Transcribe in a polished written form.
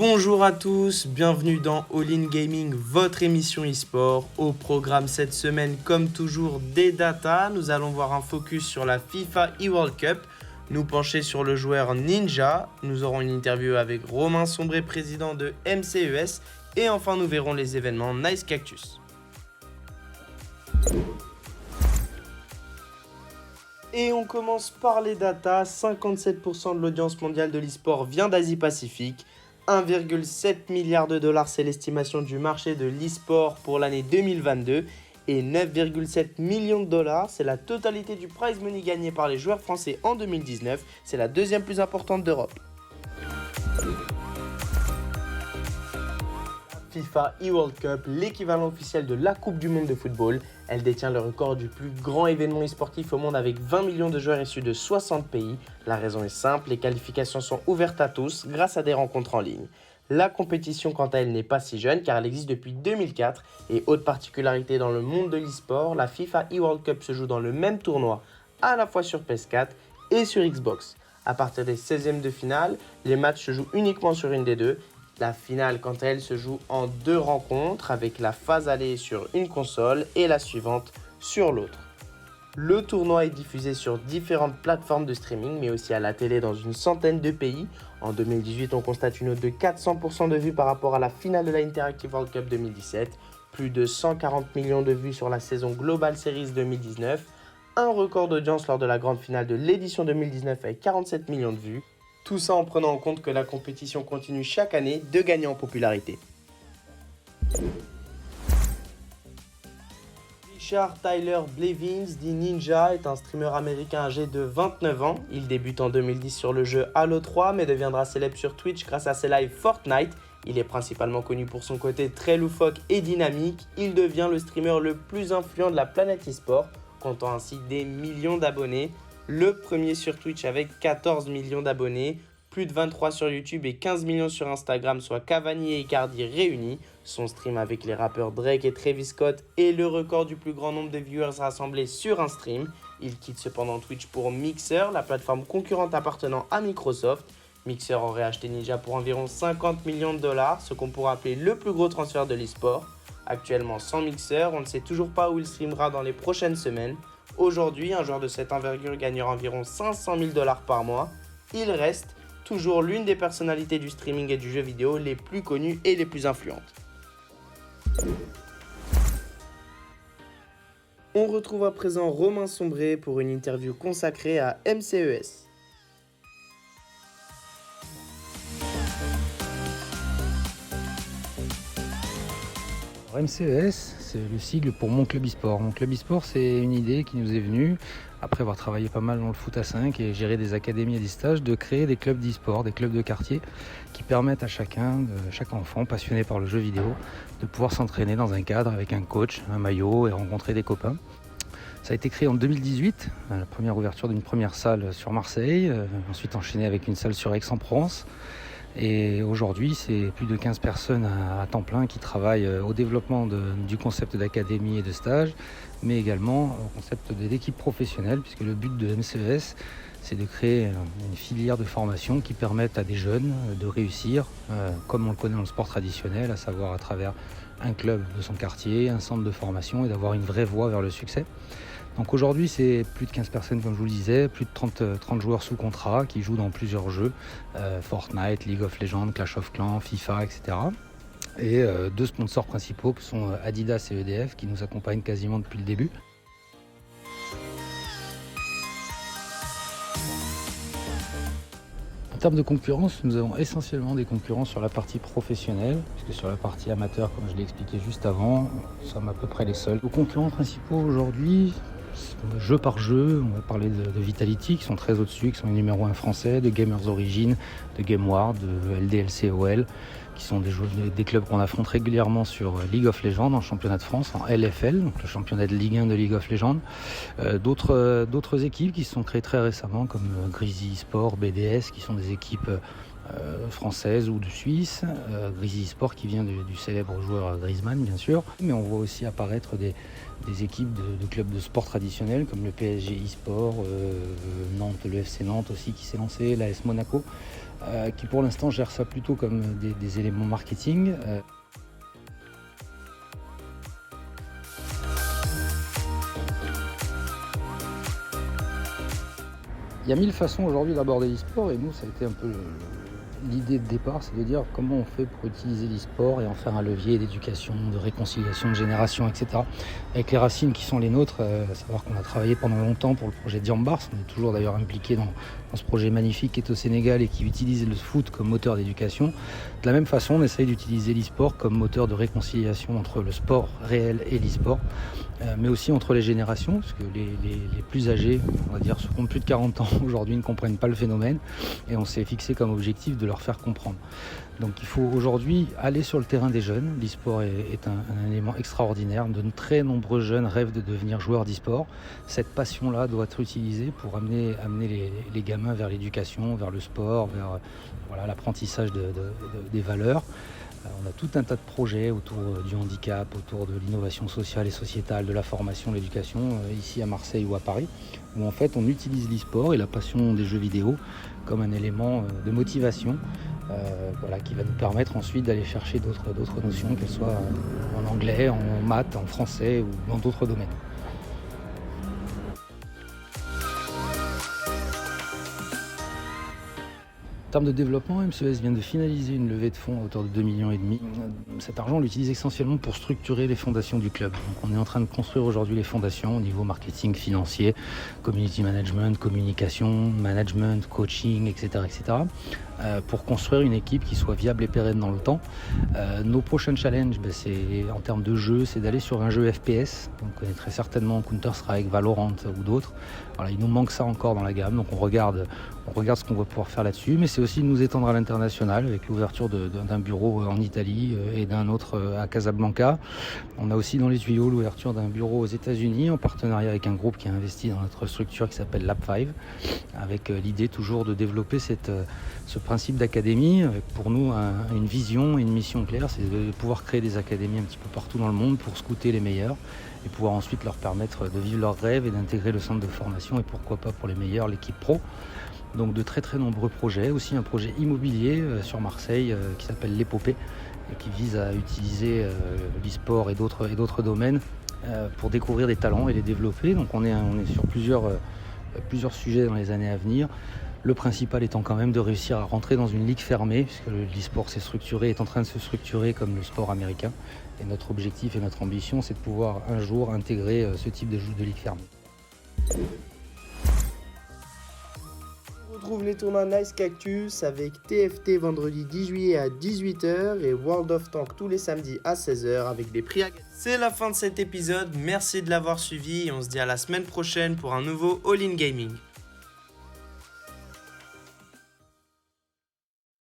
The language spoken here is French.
Bonjour à tous, bienvenue dans All In Gaming, votre émission e-sport. Au programme cette semaine, comme toujours, des datas. Nous allons voir un focus sur la FIFA eWorld Cup, nous pencher sur le joueur Ninja. Nous aurons une interview avec Romain Sombré, président de MCES. Et enfin, nous verrons les événements Nice Cactus. Et on commence par les datas. 57% de l'audience mondiale de l'e-sport vient d'Asie-Pacifique. 1,7 milliard de dollars, c'est l'estimation du marché de l'e-sport pour l'année 2022. Et 9,7 millions de dollars, c'est la totalité du prize money gagné par les joueurs français en 2019. C'est la deuxième plus importante d'Europe. FIFA eWorld Cup, l'équivalent officiel de la Coupe du Monde de football. Elle détient le record du plus grand événement e-sportif au monde avec 20 millions de joueurs issus de 60 pays. La raison est simple, les qualifications sont ouvertes à tous grâce à des rencontres en ligne. La compétition quant à elle n'est pas si jeune car elle existe depuis 2004 et haute particularité dans le monde de l'e-sport, la FIFA eWorld Cup se joue dans le même tournoi à la fois sur PS4 et sur Xbox. À partir des 16e de finale, les matchs se jouent uniquement sur une des deux. La finale, quant à elle, se joue en deux rencontres avec la phase aller sur une console et la suivante sur l'autre. Le tournoi est diffusé sur différentes plateformes de streaming, mais aussi à la télé dans une centaine de pays. En 2018, on constate une hausse de 400% de vues par rapport à la finale de la Interactive World Cup 2017, plus de 140 millions de vues sur la saison Global Series 2019, un record d'audience lors de la grande finale de l'édition 2019 avec 47 millions de vues. Tout ça en prenant en compte que la compétition continue chaque année de gagner en popularité. Richard Tyler Blevins, dit Ninja, est un streamer américain âgé de 29 ans. Il débute en 2010 sur le jeu Halo 3 mais deviendra célèbre sur Twitch grâce à ses lives Fortnite. Il est principalement connu pour son côté très loufoque et dynamique. Il devient le streamer le plus influent de la planète e-sport, comptant ainsi des millions d'abonnés. Le premier sur Twitch avec 14 millions d'abonnés, plus de 23 sur YouTube et 15 millions sur Instagram, soit Cavani et Icardi réunis. Son stream avec les rappeurs Drake et Travis Scott est le record du plus grand nombre de viewers rassemblés sur un stream. Il quitte cependant Twitch pour Mixer, la plateforme concurrente appartenant à Microsoft. Mixer aurait acheté Ninja pour environ 50 millions de dollars, ce qu'on pourrait appeler le plus gros transfert de l'e-sport. Actuellement sans Mixer, on ne sait toujours pas où il streamera dans les prochaines semaines. Aujourd'hui, un joueur de cette envergure gagnera environ 500 000 dollars par mois. Il reste toujours l'une des personnalités du streaming et du jeu vidéo les plus connues et les plus influentes. On retrouve à présent Romain Sombré pour une interview consacrée à MCES. MCES, c'est le sigle pour Mon Club e-sport. Mon Club e-sport, c'est une idée qui nous est venue, après avoir travaillé pas mal dans le foot à 5 et géré des académies et des stages, de créer des clubs d'e-sport, des clubs de quartier, qui permettent à chaque enfant passionné par le jeu vidéo, de pouvoir s'entraîner dans un cadre avec un coach, un maillot et rencontrer des copains. Ça a été créé en 2018, la première ouverture d'une première salle sur Marseille, ensuite enchaîné avec une salle sur Aix-en-Provence. Et aujourd'hui, c'est plus de 15 personnes à temps plein qui travaillent au développement du concept d'académie et de stage, mais également au concept d'équipe professionnelle, puisque le but de MCES, c'est de créer une filière de formation qui permette à des jeunes de réussir, comme on le connaît dans le sport traditionnel, à savoir à travers un club de son quartier, un centre de formation et d'avoir une vraie voie vers le succès. Donc aujourd'hui, c'est plus de 15 personnes, comme je vous le disais, plus de 30 joueurs sous contrat qui jouent dans plusieurs jeux, Fortnite, League of Legends, Clash of Clans, FIFA, etc. Et deux sponsors principaux qui sont Adidas et EDF qui nous accompagnent quasiment depuis le début. En termes de concurrence, nous avons essentiellement des concurrents sur la partie professionnelle, puisque sur la partie amateur, comme je l'ai expliqué juste avant, nous sommes à peu près les seuls. Nos concurrents principaux aujourd'hui, jeu par jeu, on va parler de Vitality qui sont très au-dessus, qui sont les numéros 1 français, de Gamers Origin, de GameWard, de LDLCOL, qui sont des clubs qu'on affronte régulièrement sur League of Legends, en championnat de France, en LFL, donc le championnat de Ligue 1 de League of Legends. D'autres équipes qui se sont créées très récemment, comme Grizzly Sport, BDS, qui sont des équipes françaises ou de Suisse. Grizzly Sport qui vient du célèbre joueur Griezmann, bien sûr. Mais on voit aussi apparaître des équipes de clubs de sport traditionnels, comme le PSG e-sport, Nantes, le FC Nantes aussi qui s'est lancé, l'AS Monaco. qui pour l'instant gère ça plutôt comme des éléments marketing. Il y a 1000 façons aujourd'hui d'aborder l'e-sport et nous, ça a été un peu l'idée de départ, c'est de dire comment on fait pour utiliser l'e-sport et en faire un levier d'éducation, de réconciliation de générations, etc. Avec les racines qui sont les nôtres, à savoir qu'on a travaillé pendant longtemps pour le projet Diambars, on est toujours d'ailleurs impliqué dans ce projet magnifique qui est au Sénégal et qui utilise le foot comme moteur d'éducation. De la même façon, on essaye d'utiliser l'e-sport comme moteur de réconciliation entre le sport réel et l'e-sport, mais aussi entre les générations, parce que les plus âgés, on va dire ceux qui ont plus de 40 ans aujourd'hui, ne comprennent pas le phénomène, et on s'est fixé comme objectif de leur faire comprendre. Donc il faut aujourd'hui aller sur le terrain des jeunes. L'e-sport est un élément extraordinaire. De très nombreux jeunes rêvent de devenir joueurs d'e-sport. Cette passion-là doit être utilisée pour amener les gamins vers l'éducation, vers le sport, vers l'apprentissage des valeurs. On a tout un tas de projets autour du handicap, autour de l'innovation sociale et sociétale, de la formation, de l'éducation, ici à Marseille ou à Paris, où en fait on utilise l'e-sport et la passion des jeux vidéo comme un élément de motivation qui va nous permettre ensuite d'aller chercher d'autres notions, qu'elles soient en anglais, en maths, en français ou dans d'autres domaines. En termes de développement, MCES vient de finaliser une levée de fonds à hauteur de 2,5 millions. Cet argent, on l'utilise essentiellement pour structurer les fondations du club. Donc, on est en train de construire aujourd'hui les fondations au niveau marketing, financier, community management, communication, management, coaching, etc. Pour construire une équipe qui soit viable et pérenne dans le temps. Nos prochains challenges, c'est, en termes de jeu, c'est d'aller sur un jeu FPS. On connaît très certainement Counter-Strike, Valorant ou d'autres. Voilà, il nous manque ça encore dans la gamme, donc on regarde ce qu'on va pouvoir faire là-dessus, mais c'est aussi de nous étendre à l'international avec l'ouverture d'un bureau en Italie et d'un autre à Casablanca. On a aussi dans les tuyaux l'ouverture d'un bureau aux États-Unis en partenariat avec un groupe qui a investi dans notre structure qui s'appelle Lab5, avec l'idée toujours de développer ce principe d'académie, avec pour nous une vision et une mission claire, c'est de pouvoir créer des académies un petit peu partout dans le monde pour scouter les meilleurs et pouvoir ensuite leur permettre de vivre leurs rêves et d'intégrer le centre de formation et pourquoi pas pour les meilleurs l'équipe pro. Donc de très très nombreux projets, aussi un projet immobilier sur Marseille qui s'appelle l'Épopée et qui vise à utiliser l'e-sport et d'autres domaines pour découvrir des talents et les développer. Donc on est sur plusieurs sujets dans les années à venir. Le principal étant quand même de réussir à rentrer dans une ligue fermée, puisque l'e-sport est en train de se structurer comme le sport américain. Et notre objectif et notre ambition, c'est de pouvoir un jour intégrer ce type de ligue fermée. On retrouve les tournois Nice Cactus avec TFT vendredi 10 juillet à 18h et World of Tank tous les samedis à 16h avec des prix à gagner. C'est la fin de cet épisode, merci de l'avoir suivi et on se dit à la semaine prochaine pour un nouveau All In Gaming.